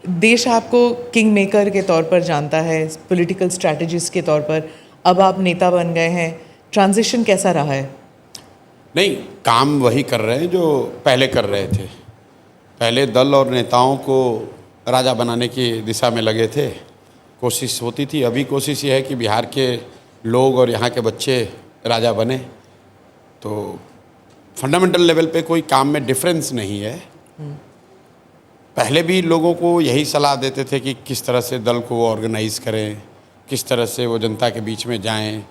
देश आपको king maker के तौर पर जानता है, पॉलिटिकल स्ट्रैटेजिस्ट के तौर पर, अब आप नेता बन गए हैं, ट्रांजिशन कैसा रहा है? नहीं, काम वही कर रहे हैं जो पहले कर रहे थे। पहले दल और नेताओं को राजा बनाने की दिशा में लगे थे, कोशिश होती थी। अभी कोशिश ये है कि बिहार के लोग और यहाँ के बच्चे राजा बने। तो फंडामेंटल लेवल पे कोई काम में डिफरेंस नहीं है। पहले भी लोगों को यही सलाह देते थे कि किस तरह से दल को ऑर्गेनाइज़ करें, किस तरह से वो जनता के बीच में जाएं,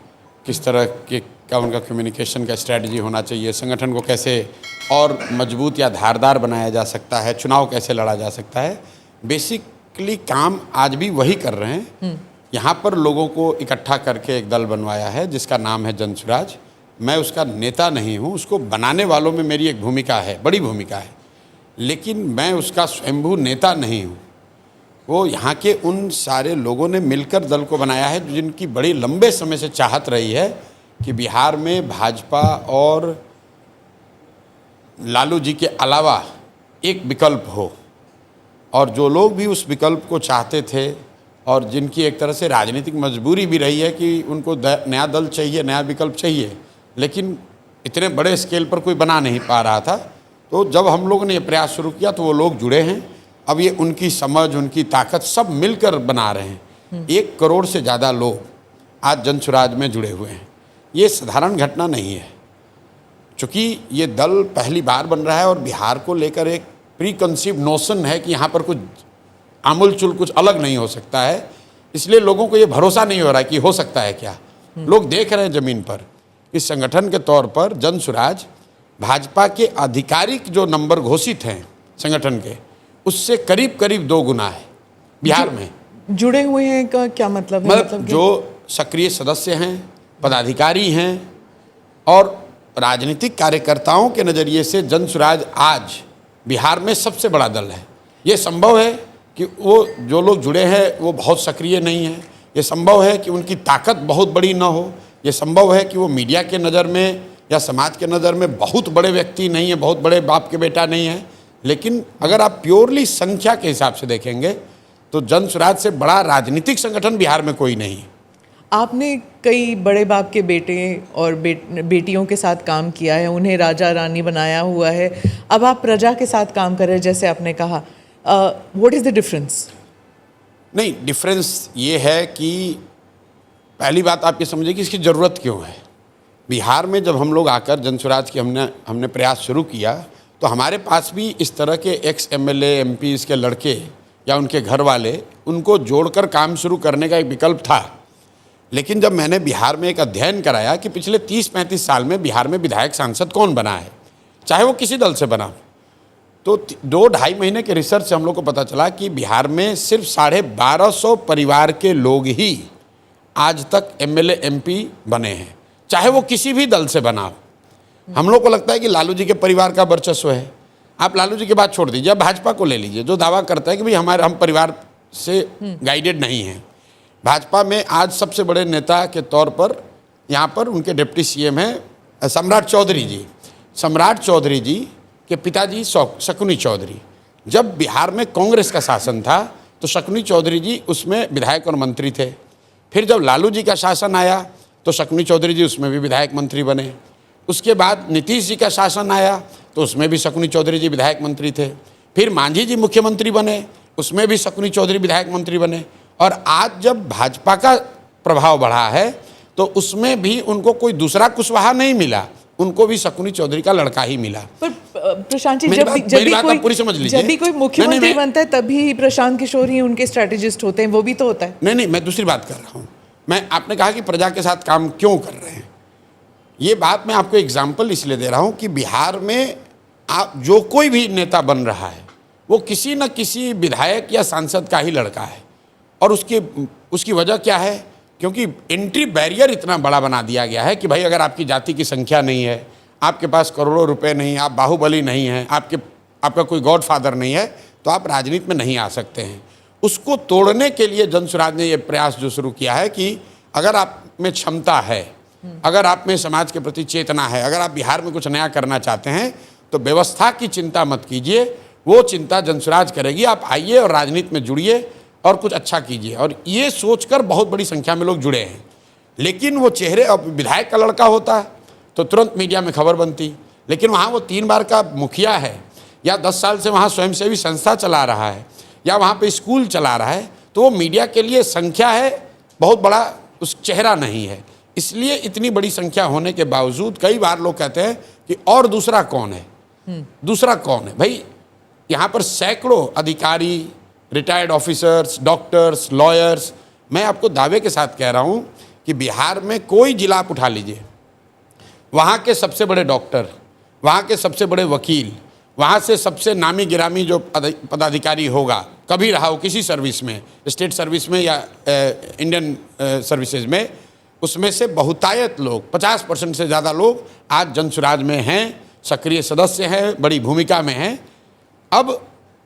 किस तरह के का उनका कम्युनिकेशन का स्ट्रैटेजी होना चाहिए, संगठन को कैसे और मजबूत या धारदार बनाया जा सकता है, चुनाव कैसे लड़ा जा सकता है। बेसिकली काम आज भी वही कर रहे हैं। यहाँ पर लोगों को इकट्ठा करके एक दल बनवाया है जिसका नाम है जन स्वराज। मैं उसका नेता नहीं हूँ, उसको बनाने वालों में मेरी एक भूमिका है, बड़ी भूमिका है, लेकिन मैं उसका स्वयंभू नेता नहीं हूँ। वो यहाँ के उन सारे लोगों ने मिलकर दल को बनाया है जिनकी बड़ी लंबे समय से चाहत रही है कि बिहार में भाजपा और लालू जी के अलावा एक विकल्प हो। और जो लोग भी उस विकल्प को चाहते थे और जिनकी एक तरह से राजनीतिक मजबूरी भी रही है कि उनको नया दल चाहिए, नया विकल्प चाहिए, लेकिन इतने बड़े स्केल पर कोई बना नहीं पा रहा था, तो जब हम लोगों ने ये प्रयास शुरू किया तो वो लोग जुड़े हैं। अब ये उनकी समझ, उनकी ताकत सब मिलकर बना रहे हैं। 1 करोड़ से ज़्यादा लोग आज जन स्वराज में जुड़े हुए हैं। ये साधारण घटना नहीं है। चूँकि ये दल पहली बार बन रहा है और बिहार को लेकर एक प्री कंसीव नोशन है कि यहाँ पर कुछ आमूलचूल कुछ अलग नहीं हो सकता है, इसलिए लोगों को ये भरोसा नहीं हो रहा है कि हो सकता है क्या। लोग देख रहे हैं ज़मीन पर इस संगठन के तौर पर जन स्वराज भाजपा के आधिकारिक जो नंबर घोषित हैं संगठन के, उससे करीब करीब 2 गुना है बिहार में। जुड़े हुए हैं का क्या मतलब है? मतलब जो सक्रिय सदस्य हैं, पदाधिकारी हैं और राजनीतिक कार्यकर्ताओं के नज़रिए से जन स्वराज आज बिहार में सबसे बड़ा दल है। ये संभव है कि वो जो लोग जुड़े हैं वो बहुत सक्रिय नहीं हैं, ये संभव है कि उनकी ताकत बहुत बड़ी ना हो, ये संभव है कि वो मीडिया के नज़र में या समाज के नज़र में बहुत बड़े व्यक्ति नहीं है, बहुत बड़े बाप के बेटा नहीं है, लेकिन अगर आप प्योरली संख्या के हिसाब से देखेंगे तो जन स्वराज से बड़ा राजनीतिक संगठन बिहार में कोई नहीं है। आपने कई बड़े बाप के बेटे और बेटियों के साथ काम किया है, उन्हें राजा रानी बनाया हुआ है, अब आप प्रजा के साथ काम कर रहे हैं जैसे आपने कहा। What is the difference? नहीं, डिफरेंस ये है कि पहली बात आप ये समझिए कि इसकी ज़रूरत क्यों है। बिहार में जब हम लोग आकर जन स्वराज की हमने प्रयास शुरू किया तो हमारे पास भी इस तरह के एक्स MLA MP के लड़के या उनके घर वाले, उनको जोड़कर काम शुरू करने का एक विकल्प था। लेकिन जब मैंने बिहार में एक अध्ययन कराया कि पिछले 30-35 साल में बिहार में विधायक सांसद कौन बना है, चाहे वो किसी दल से बना, तो 2-2.5 महीने के रिसर्च से हम लोग को पता चला कि बिहार में सिर्फ 1250 परिवार के लोग ही आज तक MLA MP बने हैं, चाहे वो किसी भी दल से बना हो। हम लोग को लगता है कि लालू जी के परिवार का वर्चस्व है। आप लालू जी की बात छोड़ दीजिए, अब भाजपा को ले लीजिए जो दावा करता है कि भाई हम परिवार से गाइडेड नहीं हैं। भाजपा में आज सबसे बड़े नेता के तौर पर यहाँ पर उनके डिप्टी CM हैं सम्राट चौधरी जी। सम्राट चौधरी जी के पिताजी शकुनी चौधरी, जब बिहार में कांग्रेस का शासन था तो शकुनी चौधरी जी उसमें विधायक और मंत्री थे। फिर जब लालू जी का शासन आया तो शकुनी चौधरी जी उसमें भी विधायक मंत्री बने। उसके बाद नीतीश जी का शासन आया तो उसमें भी शकुनी चौधरी जी विधायक मंत्री थे। फिर मांझी जी मुख्यमंत्री बने, उसमें भी शकुनी चौधरी विधायक मंत्री बने। और आज जब भाजपा का प्रभाव बढ़ा है तो उसमें भी उनको कोई दूसरा कुशवाहा नहीं मिला, उनको भी शकुनी चौधरी का लड़का ही मिला। पर प्रशांत जी, जब भी कोई मुख्यमंत्री बनता है तभी प्रशांत किशोर ही उनके स्ट्रेटेजिस्ट होते हैं, वो भी तो होता है। नहीं, मैं दूसरी बात कर रहा हूँ। आपने कहा कि प्रजा के साथ काम क्यों कर रहे हैं, ये बात मैं आपको एग्जाम्पल इसलिए दे रहा हूँ कि बिहार में आप जो कोई भी नेता बन रहा है वो किसी न किसी विधायक या सांसद का ही लड़का है। और उसकी वजह क्या है? क्योंकि एंट्री बैरियर इतना बड़ा बना दिया गया है कि भाई अगर आपकी जाति की संख्या नहीं है, आपके पास करोड़ों रुपए नहीं, आप बाहुबली नहीं हैं, आपका कोई गॉडफादर नहीं है, तो आप राजनीति में नहीं आ सकते हैं। उसको तोड़ने के लिए जन स्वराज ने ये प्रयास जो शुरू किया है कि अगर आप में क्षमता है, अगर आप में समाज के प्रति चेतना है, अगर आप बिहार में कुछ नया करना चाहते हैं तो व्यवस्था की चिंता मत कीजिए, वो चिंता जनसुराज करेगी। आप आइए और राजनीति में जुड़िए और कुछ अच्छा कीजिए। और ये सोचकर बहुत बड़ी संख्या में लोग जुड़े हैं। लेकिन वो चेहरे, अब विधायक का लड़का होता तो तुरंत मीडिया में खबर बनती, लेकिन वहाँ वो 3 बार का मुखिया है या 10 साल से वहाँ स्वयंसेवी संस्था चला रहा है या वहाँ पे स्कूल चला रहा है, तो वो मीडिया के लिए संख्या है, बहुत बड़ा उस चेहरा नहीं है। इसलिए इतनी बड़ी संख्या होने के बावजूद कई बार लोग कहते हैं कि और दूसरा कौन है, दूसरा कौन है। भाई यहाँ पर सैकड़ों अधिकारी, रिटायर्ड ऑफिसर्स, डॉक्टर्स, लॉयर्स, मैं आपको दावे के साथ कह रहा हूँ कि बिहार में कोई जिला आप उठा लीजिए, वहाँ के सबसे बड़े डॉक्टर, वहाँ के सबसे बड़े वकील, वहाँ से सबसे नामी गिरामी जो पदाधिकारी होगा, कभी रहा हो किसी सर्विस में, स्टेट सर्विस में या इंडियन सर्विसेज में, उसमें से बहुतायत लोग, 50% से ज़्यादा लोग आज जनसुराज में हैं, सक्रिय सदस्य हैं, बड़ी भूमिका में हैं। अब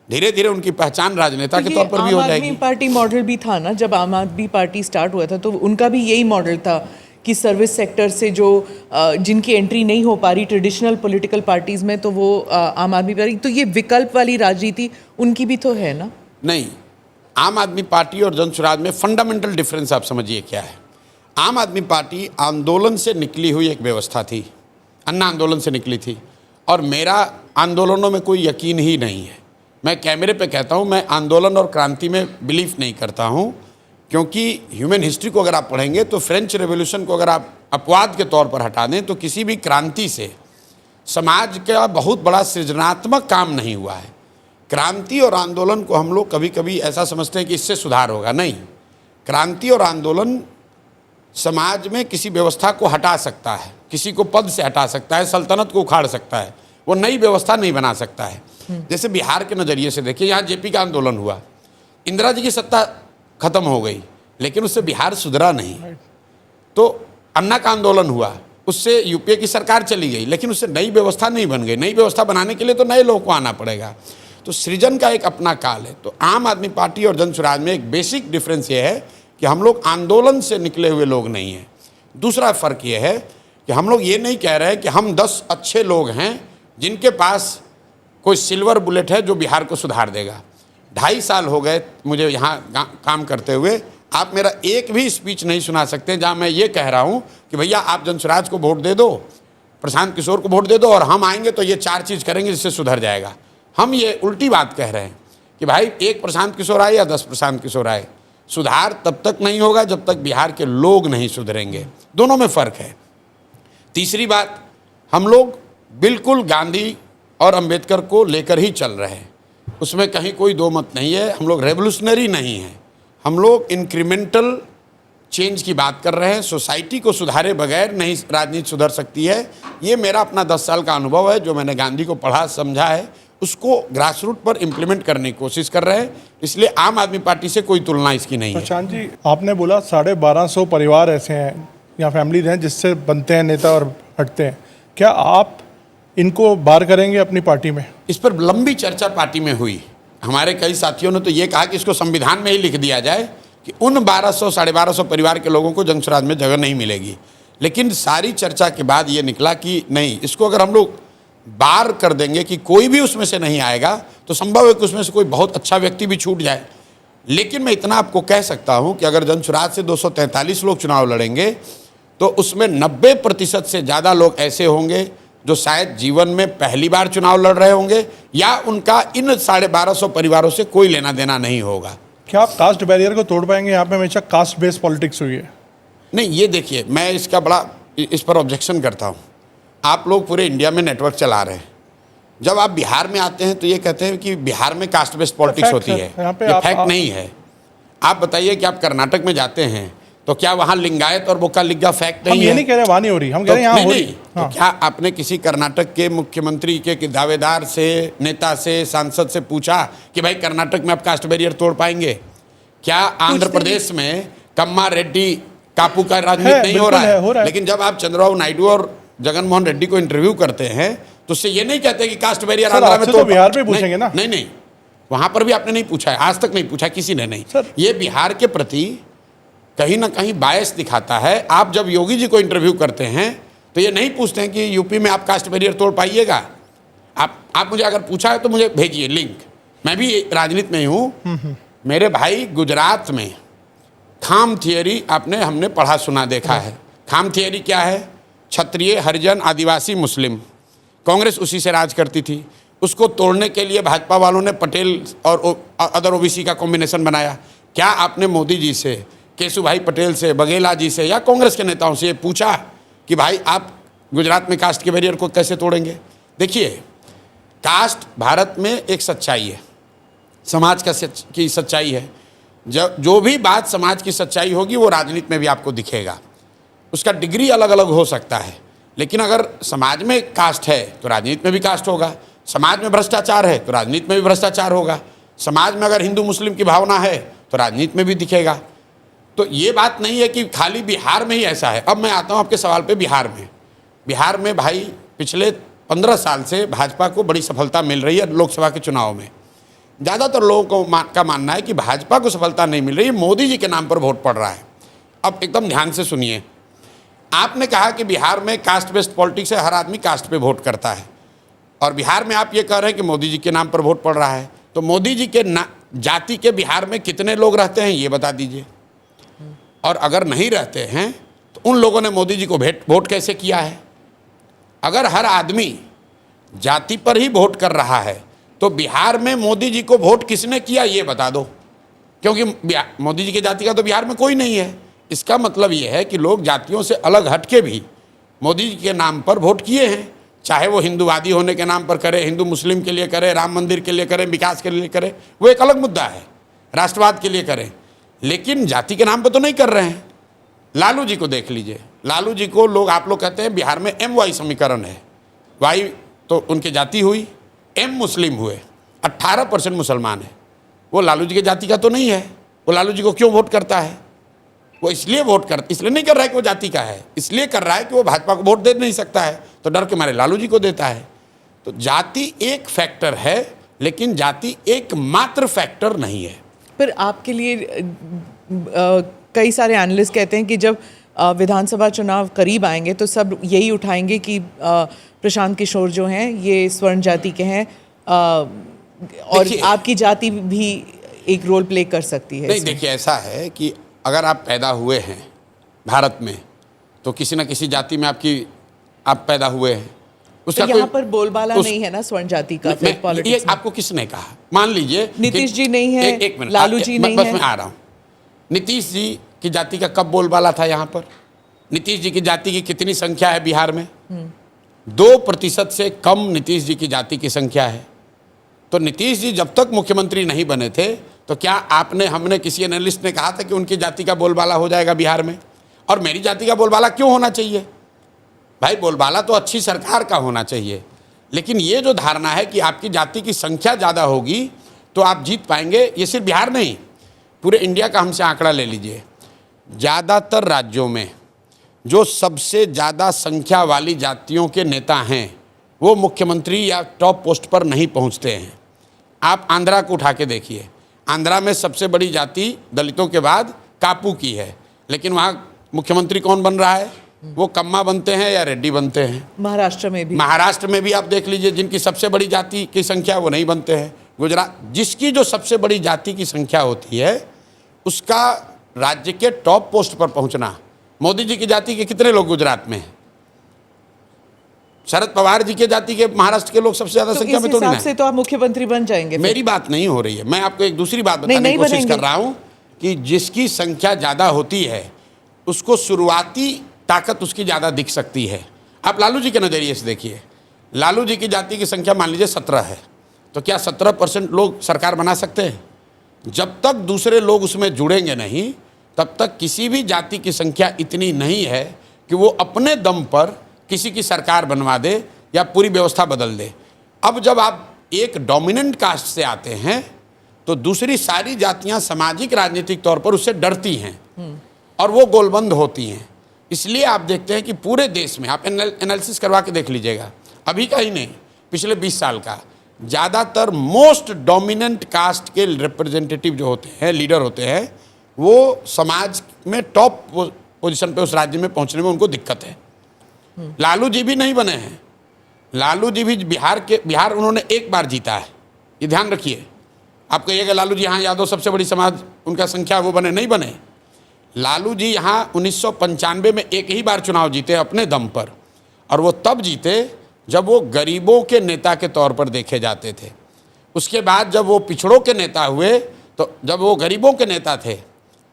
धीरे धीरे उनकी पहचान राजनेता के तौर पर भी हो जाएगी। आम आदमी पार्टी मॉडल भी था ना, जब आम आदमी पार्टी स्टार्ट हुआ था तो उनका भी यही मॉडल था कि सर्विस सेक्टर से जो जिनकी एंट्री नहीं हो पा रही ट्रेडिशनल पॉलिटिकल पार्टीज़ में, तो वो आम आदमी पार्टी, तो ये विकल्प वाली राजनीति उनकी भी तो है ना। नहीं, आम आदमी पार्टी और जनसुराज में फंडामेंटल डिफरेंस आप समझिए क्या है। आम आदमी पार्टी आंदोलन से निकली हुई एक व्यवस्था थी, अन्ना आंदोलन से निकली थी, और मेरा आंदोलनों में कोई यकीन ही नहीं है। मैं कैमरे पे कहता हूँ, मैं आंदोलन और क्रांति में बिलीव नहीं करता हूँ, क्योंकि ह्यूमन हिस्ट्री को अगर आप पढ़ेंगे तो फ्रेंच रेवोल्यूशन को अगर आप अपवाद के तौर पर हटा दें तो किसी भी क्रांति से समाज का बहुत बड़ा सृजनात्मक काम नहीं हुआ है। क्रांति और आंदोलन को हम लोग कभी कभी ऐसा समझते हैं कि इससे सुधार होगा, नहीं। क्रांति और आंदोलन समाज में किसी व्यवस्था को हटा सकता है, किसी को पद से हटा सकता है, सल्तनत को उखाड़ सकता है, वो नई व्यवस्था नहीं बना सकता है। जैसे बिहार के नज़रिए से देखिए, यहाँ जेपी का आंदोलन हुआ, इंदिरा जी की सत्ता खत्म हो गई, लेकिन उससे बिहार सुधरा नहीं। तो अन्ना का आंदोलन हुआ, उससे यूपीए की सरकार चली गई, लेकिन उससे नई व्यवस्था नहीं बन गई। नई व्यवस्था बनाने के लिए तो नए लोगों को आना पड़ेगा। तो सृजन का एक अपना काल है। तो आम आदमी पार्टी और जनसुराज में एक बेसिक डिफरेंस ये है कि हम लोग आंदोलन से निकले हुए लोग नहीं हैं। दूसरा फ़र्क ये है कि हम लोग ये नहीं कह रहे हैं कि हम 10 अच्छे लोग हैं जिनके पास कोई सिल्वर बुलेट है जो बिहार को सुधार देगा। 2.5 साल हो गए मुझे यहाँ काम करते हुए, आप मेरा एक भी स्पीच नहीं सुना सकते जहाँ मैं ये कह रहा हूँ कि भैया आप जनसुराज को वोट दे दो, प्रशांत किशोर को वोट दे दो, और हम आएंगे तो ये 4 चीज़ करेंगे जिससे सुधर जाएगा। हम ये उल्टी बात कह रहे हैं कि भाई 1 प्रशांत किशोर आए या 10 प्रशांत किशोर आए, सुधार तब तक नहीं होगा जब तक बिहार के लोग नहीं सुधरेंगे। दोनों में फ़र्क है। तीसरी बात, हम लोग बिल्कुल गांधी और अंबेडकर को लेकर ही चल रहे हैं, उसमें कहीं कोई दो मत नहीं है। हम लोग रेवोल्यूशनरी नहीं हैं, हम लोग इंक्रीमेंटल चेंज की बात कर रहे हैं। सोसाइटी को सुधारे बगैर नहीं राजनीति सुधर सकती है। ये मेरा अपना 10 साल का अनुभव है, जो मैंने गांधी को पढ़ा समझा है, उसको ग्रास रूट पर इम्प्लीमेंट करने की कोशिश कर रहे हैं। इसलिए आम आदमी पार्टी से कोई तुलना इसकी नहीं है। प्रशांत जी, आपने बोला 1250 परिवार ऐसे हैं या फैमिलीज हैं जिससे बनते हैं नेता और हटते हैं। क्या आप इनको बाहर करेंगे अपनी पार्टी में? इस पर लंबी चर्चा पार्टी में हुई। हमारे कई साथियों ने तो ये कहा कि इसको संविधान में ही लिख दिया जाए कि उन 1200 साढ़े 1200 परिवार के लोगों को जनसुराज में जगह नहीं मिलेगी। लेकिन सारी चर्चा के बाद ये निकला कि नहीं, इसको अगर हम लोग बार कर देंगे कि कोई भी उसमें से नहीं आएगा तो संभव है कि उसमें से कोई बहुत अच्छा व्यक्ति भी छूट जाए। लेकिन मैं इतना आपको कह सकता हूं कि अगर जनसुराज से 243 लोग चुनाव लड़ेंगे तो उसमें 90% से ज़्यादा लोग ऐसे होंगे जो शायद जीवन में पहली बार चुनाव लड़ रहे होंगे या उनका इन 1250 परिवारों से कोई लेना देना नहीं होगा। क्या आप कास्ट बैरियर को तोड़ पाएंगे? यहाँ पे हमेशा कास्ट बेस्ड पॉलिटिक्स हुई है। नहीं, ये देखिए, मैं इसका बड़ा इस पर ऑब्जेक्शन करता हूँ। आप लोग पूरे इंडिया में नेटवर्क चला रहे हैं, जब आप बिहार में आते हैं तो ये कहते हैं कि बिहार में कास्ट बेस्ड पॉलिटिक्स होती है। ये फैक्ट नहीं है। आप बताइए कि आप कर्नाटक में जाते हैं तो क्या वहाँ लिंगायत और बोका लिग्गा फैक्ट नहीं है? हम ये नहीं कह रहे वहाँ नहीं हो रही, हम कह रहे हैं यहाँ हो रही। तो क्या आपने किसी कर्नाटक के मुख्यमंत्री के दावेदार से, नेता से, सांसद से पूछा कि भाई कर्नाटक में आप कास्ट बैरियर तोड़ पाएंगे? क्या आंध्र प्रदेश में कम्मा रेड्डी कापू का राजनीति नहीं हो रहा है? लेकिन जब आप चंद्रबाबू नायडू और जगन मोहन रेड्डी को इंटरव्यू करते हैं तो उससे ये नहीं कहते कि कास्ट बैरियर आंध्र में तो बिहार पे पूछेंगे ना। नहीं, वहां पर भी आपने नहीं पूछा है, आज तक नहीं पूछा किसी ने नहीं। ये बिहार के प्रति कहीं ना कहीं बायस दिखाता है। आप जब योगी जी को इंटरव्यू करते हैं तो ये नहीं पूछते हैं कि यूपी में आप कास्ट बैरियर तोड़ पाइएगा। आप आप मुझे अगर पूछा है तो मुझे भेजिए लिंक, मैं भी राजनीति में ही हूँ। मेरे भाई गुजरात में खाम थियरी हमने पढ़ा सुना देखा है। खाम थियरी क्या है? क्षत्रिय, हरिजन, आदिवासी, मुस्लिम, कांग्रेस उसी से राज करती थी। उसको तोड़ने के लिए भाजपा वालों ने पटेल और अदर ओबीसी का कॉम्बिनेशन बनाया। क्या आपने मोदी जी से, केशुभाई पटेल से, बघेला जी से या कांग्रेस के नेताओं से ये पूछा कि भाई आप गुजरात में कास्ट के बैरियर को कैसे तोड़ेंगे? देखिए, कास्ट भारत में एक सच्चाई है, समाज की सच्चाई है। जो भी बात समाज की सच्चाई होगी वो राजनीति में भी आपको दिखेगा। उसका डिग्री अलग अलग हो सकता है, लेकिन अगर समाज में कास्ट है तो राजनीति में भी कास्ट होगा। समाज में भ्रष्टाचार है तो राजनीति में भी भ्रष्टाचार होगा। समाज में अगर हिंदू मुस्लिम की भावना है तो राजनीति में भी दिखेगा। तो ये बात नहीं है कि खाली बिहार में ही ऐसा है। अब मैं आता हूँ आपके सवाल पे। बिहार में भाई पिछले 15 साल से भाजपा को बड़ी सफलता मिल रही है लोकसभा के चुनाव में। ज़्यादातर लोगों का मानना है कि भाजपा को सफलता नहीं मिल रही है, मोदी जी के नाम पर वोट पड़ रहा है। अब एकदम ध्यान से सुनिए, आपने कहा कि बिहार में कास्ट बेस्ड पॉलिटिक्स है, हर आदमी कास्ट पे वोट करता है, और बिहार में आप ये कह रहे हैं कि मोदी जी के नाम पर वोट पड़ रहा है। तो मोदी जी के जाति के बिहार में कितने लोग रहते हैं ये बता दीजिए, और अगर नहीं रहते हैं तो उन लोगों ने मोदी जी को वोट कैसे किया है? अगर हर आदमी जाति पर ही वोट कर रहा है तो बिहार में मोदी जी को वोट किसने किया ये बता दो, क्योंकि मोदी जी के जाति का तो बिहार में कोई नहीं है। इसका मतलब ये है कि लोग जातियों से अलग हटके भी मोदी जी के नाम पर वोट किए हैं, चाहे वो हिंदूवादी होने के नाम पर करे, हिंदू मुस्लिम के लिए करे, राम मंदिर के लिए करे, विकास के लिए करे, वो एक अलग मुद्दा है, राष्ट्रवाद के लिए करें, लेकिन जाति के नाम पर तो नहीं कर रहे हैं। लालू जी को देख लीजिए, लालू जी को आप लोग कहते हैं बिहार में MY समीकरण है, वाई तो उनकी जाति हुई, M मुस्लिम हुए, 18% मुसलमान है। वो लालू जी की जाति का तो नहीं है। वो लालू जी को क्यों वोट करता है? वो इसलिए इसलिए नहीं कर रहा है कि वो जाति का है, इसलिए कर रहा है कि वो भाजपा को वोट दे नहीं सकता है, तो डर के मारे लालू जी को देता है। तो जाति एक फैक्टर है, लेकिन जाति एकमात्र फैक्टर नहीं है। पर आपके लिए कई सारे एनालिस्ट कहते हैं कि जब विधानसभा चुनाव करीब आएंगे तो सब यही उठाएंगे कि प्रशांत किशोर जो हैं ये स्वर्ण जाति के हैं, और आपकी जाति भी एक रोल प्ले कर सकती है। नहीं, देखिए, ऐसा है कि अगर आप पैदा हुए हैं भारत में तो किसी न किसी जाति में आप पैदा हुए हैं। उसका तो यहाँ पर बोलबाला नहीं है ना स्वर्ण जाति का। ये आपको किसने कहा? मान लीजिए नीतीश जी नहीं है, एक मिनट, लालू जी नहीं है। बस मैं आ रहा हूँ। नीतीश जी की जाति का कब बोलबाला था यहाँ पर? नीतीश जी की जाति की कितनी संख्या है बिहार में? 2% से कम नीतीश जी की जाति की संख्या है। तो नीतीश जी जब तक मुख्यमंत्री नहीं बने थे तो क्या हमने किसी एनालिस्ट ने कहा था कि उनकी जाति का बोलबाला हो जाएगा बिहार में? और मेरी जाति का बोलबाला क्यों होना चाहिए? भाई, बोलबाला तो अच्छी सरकार का होना चाहिए, लेकिन ये जो धारणा है कि आपकी जाति की संख्या ज़्यादा होगी तो आप जीत पाएंगे, ये सिर्फ बिहार नहीं, पूरे इंडिया का हमसे आंकड़ा ले लीजिए। ज़्यादातर राज्यों में जो सबसे ज़्यादा संख्या वाली जातियों के नेता हैं वो मुख्यमंत्री या टॉप पोस्ट पर नहीं पहुंचते हैं। आप आंध्रा को उठा के देखिए, आंध्रा में सबसे बड़ी जाति दलितों के बाद कापू की है, लेकिन वहाँ मुख्यमंत्री कौन बन रहा है? वो कम्मा बनते हैं या रेड्डी बनते हैं। महाराष्ट्र में भी आप देख लीजिए, जिनकी सबसे बड़ी जाति की संख्या वो नहीं बनते हैं। गुजरात, जिसकी जो सबसे बड़ी जाति की संख्या होती है उसका राज्य के टॉप पोस्ट पर पहुंचना। मोदी जी की जाति के कितने लोग गुजरात में हैं? शरद पवार जी के जाति के महाराष्ट्र के लोग सबसे ज्यादा संख्या में तो नहीं है। से तो आप मुख्यमंत्री बन जाएंगे। मेरी बात नहीं हो रही है, मैं आपको एक दूसरी बात बताने की कोशिश कर रहा हूं कि जिसकी संख्या ज्यादा होती है उसको शुरुआती ताकत उसकी ज्यादा दिख सकती है। आप लालू जी के नजरिए से देखिए, लालू जी की जाति की संख्या मान लीजिए 17 है, तो क्या 17% लोग सरकार बना सकते हैं? जब तक दूसरे लोग उसमें जुड़ेंगे नहीं तब तक किसी भी जाति की संख्या इतनी नहीं है कि वो अपने दम पर किसी की सरकार बनवा दे या पूरी व्यवस्था बदल दे। अब जब आप एक डोमिनेंट कास्ट से आते हैं तो दूसरी सारी जातियां सामाजिक राजनीतिक तौर पर उससे डरती हैं और वो गोलबंद होती हैं। इसलिए आप देखते हैं कि पूरे देश में आप एनालिसिस करवा के देख लीजिएगा, अभी का ही नहीं, पिछले 20 साल का, ज़्यादातर मोस्ट डोमिनेंट कास्ट के रिप्रेजेंटेटिव जो होते हैं, लीडर होते हैं, वो समाज में टॉप पोजीशन पे उस राज्य में पहुंचने में उनको दिक्कत है। लालू जी भी नहीं बने हैं, लालू जी भी बिहार उन्होंने एक बार जीता है, ये ध्यान रखिए। आप कहिएगा लालू जी यहाँ यादव सबसे बड़ी समाज उनका संख्या वो बने, नहीं बने। लालू जी यहाँ 1995 में एक ही बार चुनाव जीते अपने दम पर, और वो तब जीते जब वो गरीबों के नेता के तौर पर देखे जाते थे। उसके बाद जब वो पिछड़ों के नेता हुए, तो जब वो गरीबों के नेता थे,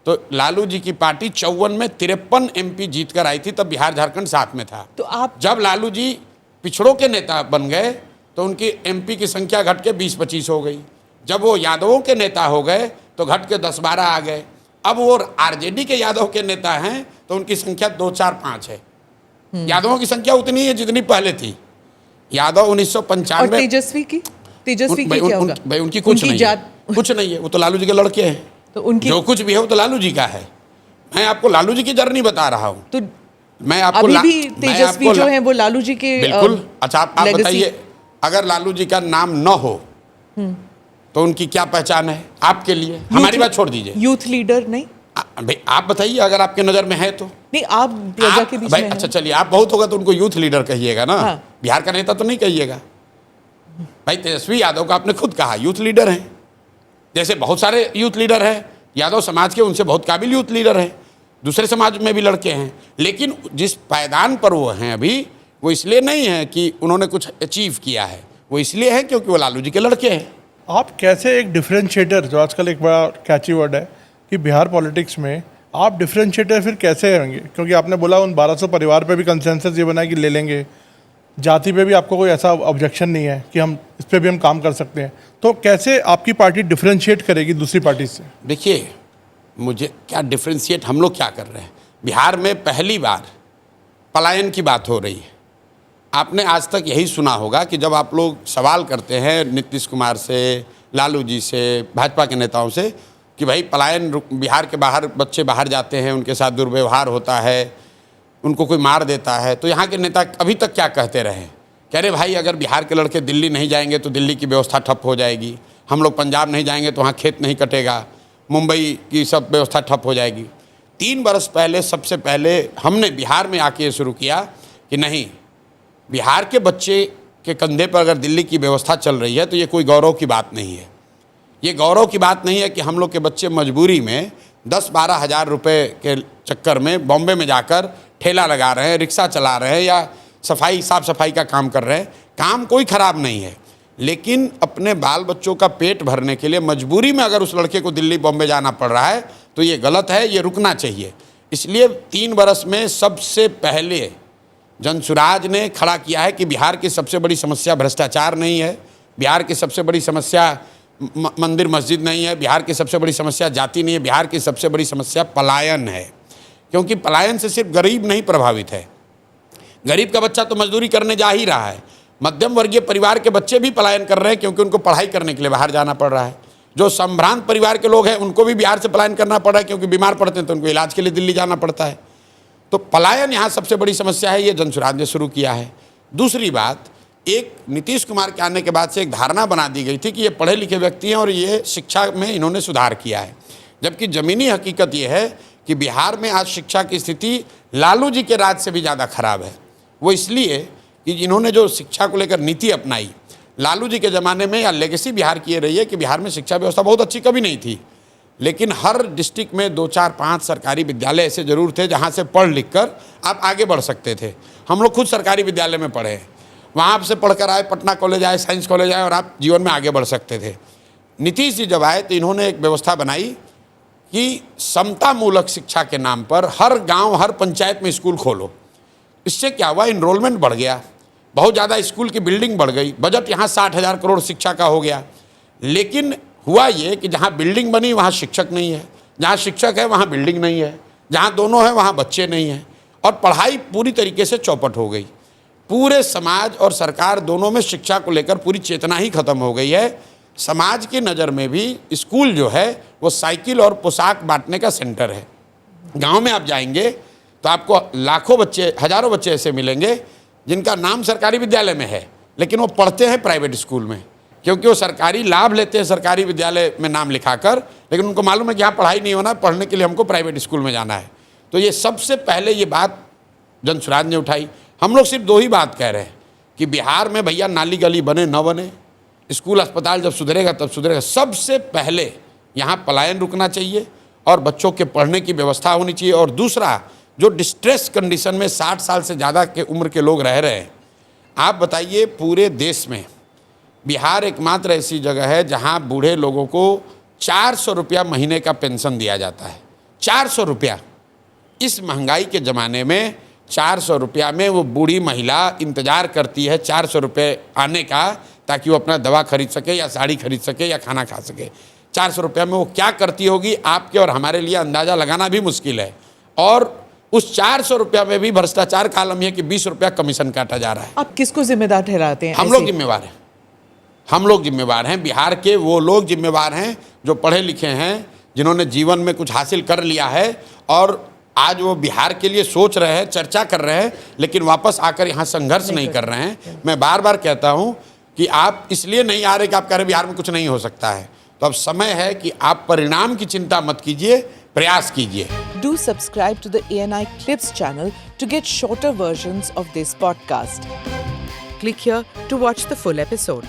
तो लालू जी की पार्टी 54 में 53 MP जीत कर आई थी, तब बिहार झारखंड साथ में था। तो आप जब लालू जी पिछड़ों के नेता बन गए तो उनकी MP की संख्या घट के 20-25 हो गई। जब वो यादवों के नेता हो गए तो घट के 10-12 आ गए। अब वो RJD के यादव के नेता हैं तो उनकी संख्या 2-4-5 है। यादवों की संख्या उतनी है जितनी पहले थी। यादव और 1995 तेजस्वी की क्या होगा? भाई उनकी कुछ नहीं है, कुछ नहीं है, वो तो लालू जी के लड़के हैं। तो उनकी जो कुछ भी है वो तो लालू जी का है। मैं आपको लालू जी की जर्नी बता रहा हूँ। तो मैं आपको अभी भी तेजस्वी जो है वो लालू जी के बिल्कुल। अच्छा आप legacy- बताइए, अगर लालू जी का नाम न हो तो उनकी क्या पहचान है आपके लिए? हमारी बात छोड़ दीजिए, यूथ लीडर नहीं? भाई आप बताइए, अगर आपके नज़र में है तो। नहीं, आप प्रजा के बीच भाई में अच्छा हैं। चलिए, आप बहुत होगा तो उनको यूथ लीडर कहिएगा ना। हाँ। बिहार का नेता तो नहीं कहिएगा। भाई तेजस्वी यादव का आपने खुद कहा यूथ लीडर हैं, जैसे बहुत सारे यूथ लीडर हैं यादव समाज के, उनसे बहुत काबिल यूथ लीडर हैं, दूसरे समाज में भी लड़के हैं। लेकिन जिस पायदान पर वो हैं अभी, वो इसलिए नहीं है कि उन्होंने कुछ अचीव किया है, वो इसलिए है क्योंकि वो लालू जी के लड़के हैं। आप कैसे एक डिफरेंशिएटर, जो आजकल एक बड़ा कैची वर्ड है कि बिहार पॉलिटिक्स में, आप डिफरेंशिएटर फिर कैसे होंगे? क्योंकि आपने बोला उन 1200 परिवार पे भी कंसेंसस ये बना है कि ले लेंगे, जाति पे भी आपको कोई ऐसा ऑब्जेक्शन नहीं है कि हम इस पे भी हम काम कर सकते हैं, तो कैसे आपकी पार्टी डिफरेंशिएट करेगी दूसरी पार्टी से? देखिए, मुझे क्या डिफरेंशिएट, हम लोग क्या कर रहे हैं? बिहार में पहली बार पलायन की बात हो रही है। आपने आज तक यही सुना होगा कि जब आप लोग सवाल करते हैं नीतीश कुमार से, लालू जी से, भाजपा के नेताओं से कि भाई पलायन, बिहार के बाहर बच्चे बाहर जाते हैं, उनके साथ दुर्व्यवहार होता है, उनको कोई मार देता है, तो यहाँ के नेता अभी तक क्या कहते रहे? कह रहे भाई अगर बिहार के लड़के दिल्ली नहीं जाएंगे तो दिल्ली की व्यवस्था ठप हो जाएगी, हम लोग पंजाब नहीं जाएंगे तो वहाँ खेत नहीं कटेगा, मुंबई की सब व्यवस्था ठप हो जाएगी। 3 बरस पहले सबसे पहले हमने बिहार में आके ये शुरू किया कि नहीं, बिहार के बच्चे के कंधे पर अगर दिल्ली की व्यवस्था चल रही है तो ये कोई गौरव की बात नहीं है। ये गौरव की बात नहीं है कि हम लोग के बच्चे मजबूरी में 10-12 हज़ार रुपये के चक्कर में बॉम्बे में जाकर ठेला लगा रहे हैं, रिक्शा चला रहे हैं, या साफ़ सफाई का काम कर रहे हैं। काम कोई ख़राब नहीं है, लेकिन अपने बाल बच्चों का पेट भरने के लिए मजबूरी में अगर उस लड़के को दिल्ली बॉम्बे जाना पड़ रहा है तो ये गलत है, ये रुकना चाहिए। इसलिए 3 बरस में सबसे पहले जनसुराज ने खड़ा किया है कि बिहार की सबसे बड़ी समस्या भ्रष्टाचार नहीं है, बिहार की सबसे बड़ी समस्या मंदिर मस्जिद नहीं है, बिहार की सबसे बड़ी समस्या जाति नहीं है, बिहार की सबसे बड़ी समस्या पलायन है। क्योंकि पलायन से सिर्फ गरीब नहीं प्रभावित है, गरीब का बच्चा तो मजदूरी करने जा ही रहा है, मध्यम वर्गीय परिवार के बच्चे भी पलायन कर रहे हैं क्योंकि उनको पढ़ाई करने के लिए बाहर जाना पड़ रहा है। जो संभ्रांत परिवार के लोग हैं उनको भी बिहार से पलायन करना पड़ रहा है क्योंकि बीमार पड़ते हैं तो उनको इलाज के लिए दिल्ली जाना पड़ता है। तो पलायन यहाँ सबसे बड़ी समस्या है, ये जनसुराज ने शुरू किया है। दूसरी बात, एक नीतीश कुमार के आने के बाद से एक धारणा बना दी गई थी कि ये पढ़े लिखे व्यक्ति हैं और ये शिक्षा में इन्होंने सुधार किया है, जबकि ज़मीनी हकीकत ये है कि बिहार में आज शिक्षा की स्थिति लालू जी के राज से भी ज़्यादा खराब है। वो इसलिए कि इन्होंने जो शिक्षा को लेकर नीति अपनाई, लालू जी के ज़माने में या लेगेसी बिहार की ये रही है कि बिहार में शिक्षा व्यवस्था बहुत अच्छी कभी नहीं थी, लेकिन हर डिस्ट्रिक्ट में 2-4-5 सरकारी विद्यालय ऐसे ज़रूर थे जहाँ से पढ़ लिख कर आप आगे बढ़ सकते थे। हम लोग खुद सरकारी विद्यालय में पढ़े हैं, वहाँ से पढ़कर आए, पटना कॉलेज आए, साइंस कॉलेज आए, और आप जीवन में आगे बढ़ सकते थे। नीतीश जी जब आए तो इन्होंने एक व्यवस्था बनाई कि समतामूलक शिक्षा के नाम पर हर गांव, हर पंचायत में स्कूल खोलो। इससे क्या हुआ, इनरोलमेंट बढ़ गया, बहुत ज़्यादा स्कूल की बिल्डिंग बढ़ गई, बजट यहाँ 60,000 करोड़ शिक्षा का हो गया। लेकिन हुआ ये कि जहाँ बिल्डिंग बनी वहाँ शिक्षक नहीं है, जहाँ शिक्षक है वहाँ बिल्डिंग नहीं है, जहाँ दोनों है वहाँ बच्चे नहीं हैं, और पढ़ाई पूरी तरीके से चौपट हो गई। पूरे समाज और सरकार दोनों में शिक्षा को लेकर पूरी चेतना ही खत्म हो गई है। समाज की नज़र में भी स्कूल जो है वो साइकिल और पोशाक बांटने का सेंटर है। गांव में आप जाएंगे तो आपको लाखों बच्चे, हज़ारों बच्चे ऐसे मिलेंगे जिनका नाम सरकारी विद्यालय में है, लेकिन वो पढ़ते हैं प्राइवेट स्कूल में, क्योंकि वो सरकारी लाभ लेते हैं सरकारी विद्यालय में नाम लिखाकर, लेकिन उनको मालूम है कि यहाँ पढ़ाई नहीं होना, पढ़ने के लिए हमको प्राइवेट स्कूल में जाना है। तो ये सबसे पहले ये बात जनसुराज ने उठाई। हम लोग सिर्फ 2 ही बात कह रहे हैं कि बिहार में भैया नाली गली बने न बने, स्कूल अस्पताल जब सुधरेगा तब सुधरेगा। सबसे पहले यहाँ पलायन रुकना चाहिए और बच्चों के पढ़ने की व्यवस्था होनी चाहिए। और दूसरा, जो डिस्ट्रेस कंडीशन में 60 साल से ज़्यादा के उम्र के लोग रह रहे हैं, आप बताइए पूरे देश में बिहार एकमात्र ऐसी जगह है जहाँ बूढ़े लोगों को 400 रुपया महीने का पेंशन दिया जाता है। 400 रुपया। इस महंगाई के ज़माने में 400 रुपया में वो बूढ़ी महिला इंतज़ार करती है 400 रुपये आने का, ताकि वो अपना दवा खरीद सके या साड़ी खरीद सके या खाना खा सके। 400 रुपया में वो क्या करती होगी, आपके और हमारे लिए अंदाज़ा लगाना भी मुश्किल है। और उस 400 रुपया में भी भ्रष्टाचार का आलम है कि 20 रुपया कमीशन काटा जा रहा है। आप किसको जिम्मेदार ठहराते हैं? हम लोग जिम्मेवार हैं। हम लोग जिम्मेवार हैं। बिहार के वो लोग जिम्मेवार हैं जो पढ़े लिखे हैं, जिन्होंने जीवन में कुछ हासिल कर लिया है और आज वो बिहार के लिए सोच रहे हैं, चर्चा कर रहे हैं, लेकिन वापस आकर यहाँ संघर्ष नहीं कर रहे हैं। मैं बार बार कहता हूँ कि आप इसलिए नहीं आ रहे कि आप कह रहे बिहार में कुछ नहीं हो सकता है। तो अब समय है कि आप परिणाम की चिंता मत कीजिए, प्रयास कीजिए। Do subscribe to the ANI Clips channel to get shorter versions of this podcast. Click here to watch the full episode.